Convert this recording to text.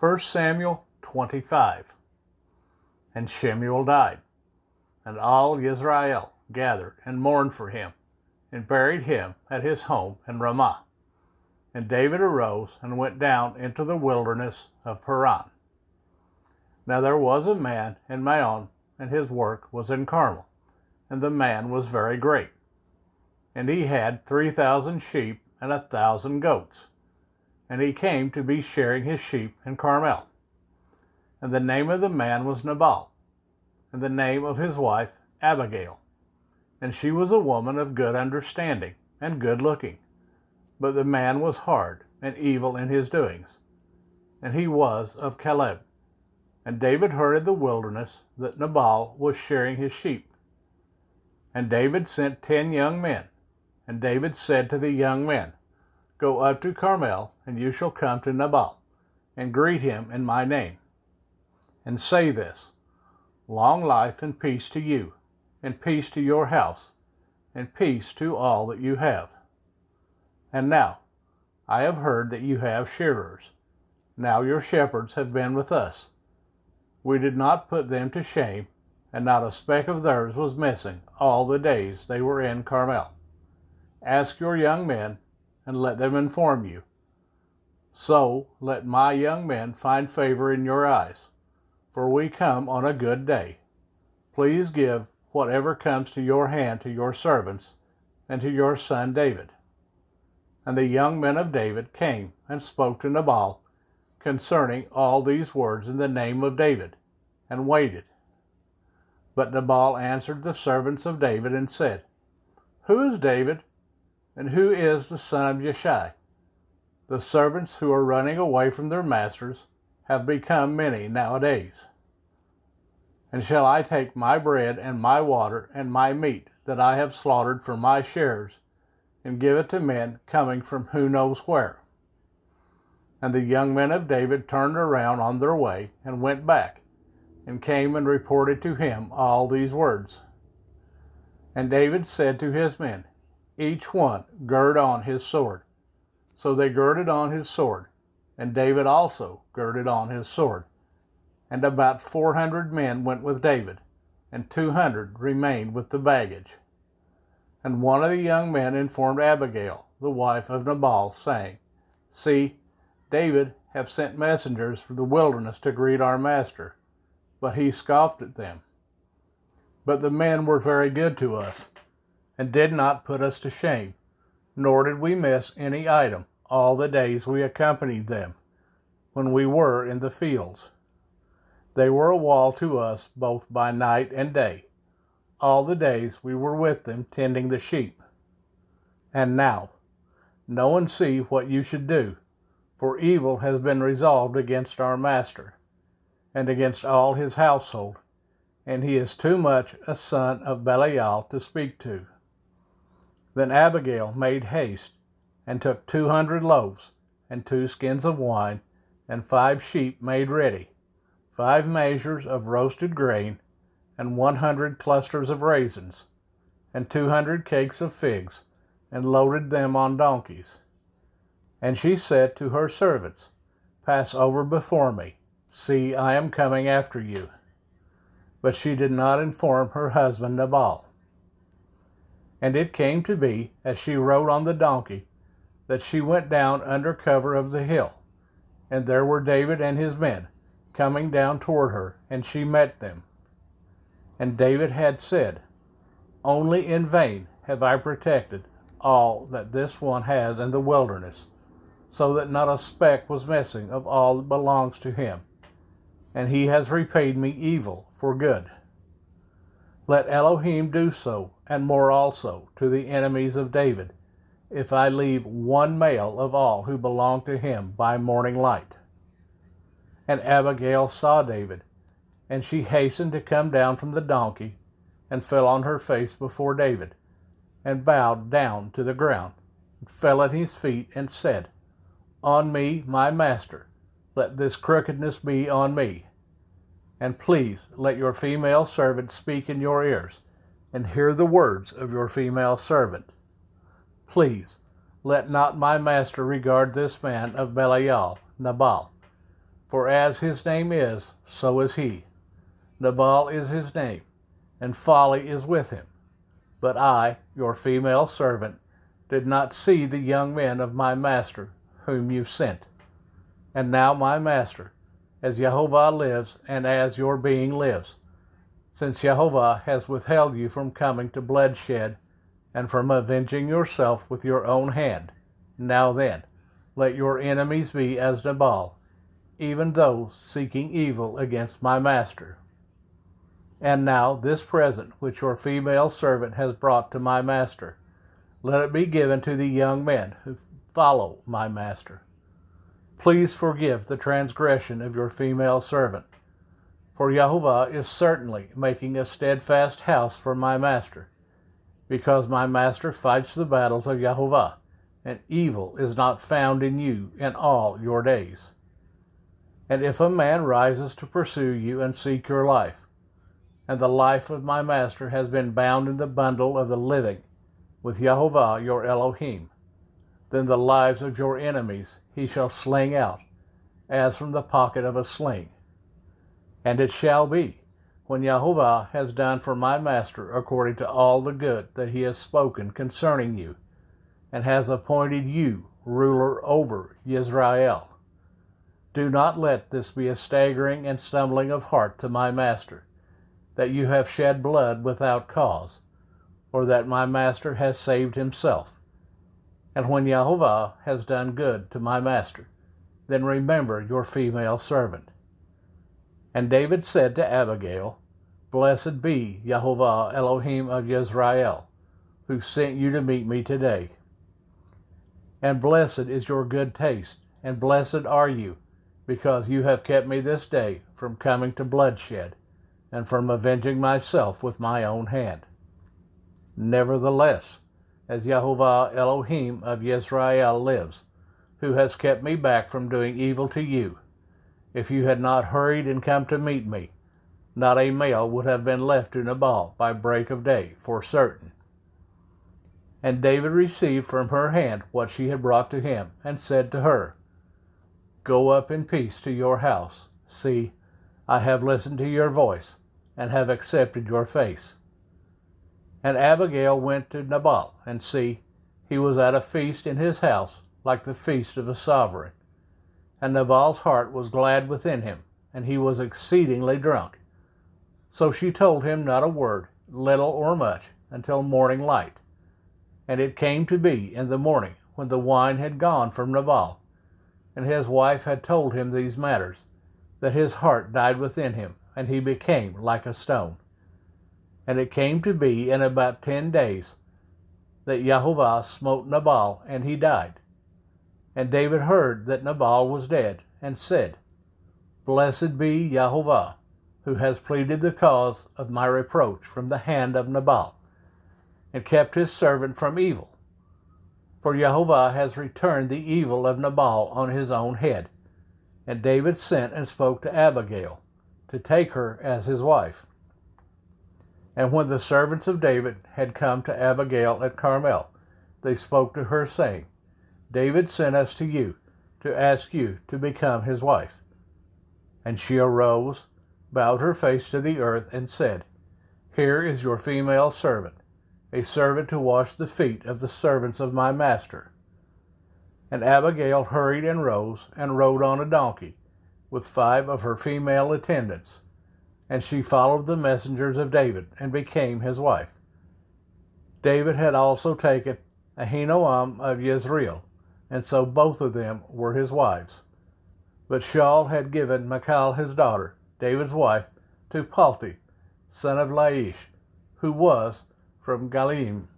1 Samuel 25. And Shemuel died, and all Israel gathered and mourned for him, and buried him at his home in Ramah. And David arose and went down into the wilderness of Paran. Now there was a man in Maon, and his work was in Carmel, and the man was very great. And he had 3,000 sheep and 1,000 goats. And he came to be shearing his sheep in Carmel. And the name of the man was Nabal, and the name of his wife Abigail. And she was a woman of good understanding and good looking. But the man was hard and evil in his doings. And he was of Caleb. And David heard in the wilderness that Nabal was shearing his sheep. And David sent 10 young men. And David said to the young men, Go up to Carmel, and you shall come to Nabal, and greet him in my name. And say this, Long life and peace to you, and peace to your house, and peace to all that you have. And now, I have heard that you have shearers. Now your shepherds have been with us. We did not put them to shame, and not a speck of theirs was missing all the days they were in Carmel. Ask your young men, and let them inform you. So let my young men find favor in your eyes, for we come on a good day. Please give whatever comes to your hand to your servants and to your son David. And the young men of David came and spoke to Nabal concerning all these words in the name of David, and waited. But Nabal answered the servants of David and said, Who is David, and who is the son of Jeshai? The servants who are running away from their masters have become many nowadays. And shall I take my bread and my water and my meat that I have slaughtered for my shares, and give it to men coming from who knows where? And the young men of David turned around on their way and went back, and came and reported to him all these words. And David said to his men, Each one gird on his sword. So they girded on his sword, and David also girded on his sword. And about 400 men went with David, and 200 remained with the baggage. And one of the young men informed Abigail, the wife of Nabal, saying, See, David hath sent messengers from the wilderness to greet our master. But he scoffed at them. But the men were very good to us, and did not put us to shame, nor did we miss any item all the days we accompanied them, when we were in the fields. They were a wall to us both by night and day, all the days we were with them tending the sheep. And now, know and see what you should do, for evil has been resolved against our master, and against all his household, and he is too much a son of Belial to speak to. Then Abigail made haste, and took 200 loaves, and 2 skins of wine, and 5 sheep made ready, 5 measures of roasted grain, and 100 clusters of raisins, and 200 cakes of figs, and loaded them on donkeys. And she said to her servants, Pass over before me. See, I am coming after you. But she did not inform her husband Nabal. And it came to be, as she rode on the donkey, that she went down under cover of the hill. And there were David and his men coming down toward her, and she met them. And David had said, Only in vain have I protected all that this one has in the wilderness, so that not a speck was missing of all that belongs to him. And he has repaid me evil for good. Let Elohim do so, and more also, to the enemies of David, if I leave one male of all who belong to him by morning light. And Abigail saw David, and she hastened to come down from the donkey, and fell on her face before David, and bowed down to the ground, and fell at his feet, and said, On me, my master, let this crookedness be on me. And please let your female servant speak in your ears, and hear the words of your female servant. Please, let not my master regard this man of Belial, Nabal, For as his name is, so is he. Nabal is his name, and folly is with him. But I, your female servant, did not see the young men of my master, whom you sent. And now, my master, as Jehovah lives, and as your being lives, since Jehovah has withheld you from coming to bloodshed, and from avenging yourself with your own hand, now then, let your enemies be as Nabal, even those seeking evil against my master. And now this present which your female servant has brought to my master, let it be given to the young men who follow my master. Please forgive the transgression of your female servant, for Jehovah is certainly making a steadfast house for my master, because my master fights the battles of Jehovah, and evil is not found in you in all your days. And if a man rises to pursue you and seek your life, and the life of my master has been bound in the bundle of the living with Jehovah your Elohim, then the lives of your enemies he shall sling out, as from the pocket of a sling. And it shall be, when Jehovah has done for my master according to all the good that he has spoken concerning you, and has appointed you ruler over Israel. Do not let this be a staggering and stumbling of heart to my master, that you have shed blood without cause, or that my master has saved himself. And when Jehovah has done good to my master, then remember your female servant. And David said to Abigail, Blessed be Jehovah Elohim of Israel, who sent you to meet me today. And blessed is your good taste, and blessed are you, because you have kept me this day from coming to bloodshed, and from avenging myself with my own hand. Nevertheless, as Jehovah Elohim of Israel lives, who has kept me back from doing evil to you, if you had not hurried and come to meet me, not a male would have been left to Nabal by break of day, for certain. And David received from her hand what she had brought to him, and said to her, Go up in peace to your house. See, I have listened to your voice, and have accepted your face. And Abigail went to Nabal, and see, he was at a feast in his house, like the feast of a sovereign. And Nabal's heart was glad within him, and he was exceedingly drunk. So she told him not a word, little or much, until morning light. And it came to be in the morning, when the wine had gone from Nabal, and his wife had told him these matters, that his heart died within him, and he became like a stone. And it came to be in about 10 days that Jehovah smote Nabal, and he died. And David heard that Nabal was dead, and said, Blessed be Jehovah, who has pleaded the cause of my reproach from the hand of Nabal, and kept his servant from evil. For Jehovah has returned the evil of Nabal on his own head. And David sent and spoke to Abigail, to take her as his wife. And when the servants of David had come to Abigail at Carmel, they spoke to her, saying, David sent us to you, to ask you to become his wife. And she arose, bowed her face to the earth, and said, Here is your female servant, a servant to wash the feet of the servants of my master. And Abigail hurried and rode on a donkey, with 5 of her female attendants. And she followed the messengers of David, and became his wife. David had also taken Ahinoam of Jezreel, and so both of them were his wives. But Shaul had given Michal his daughter, David's wife, to Palti, son of Laish, who was from Galim.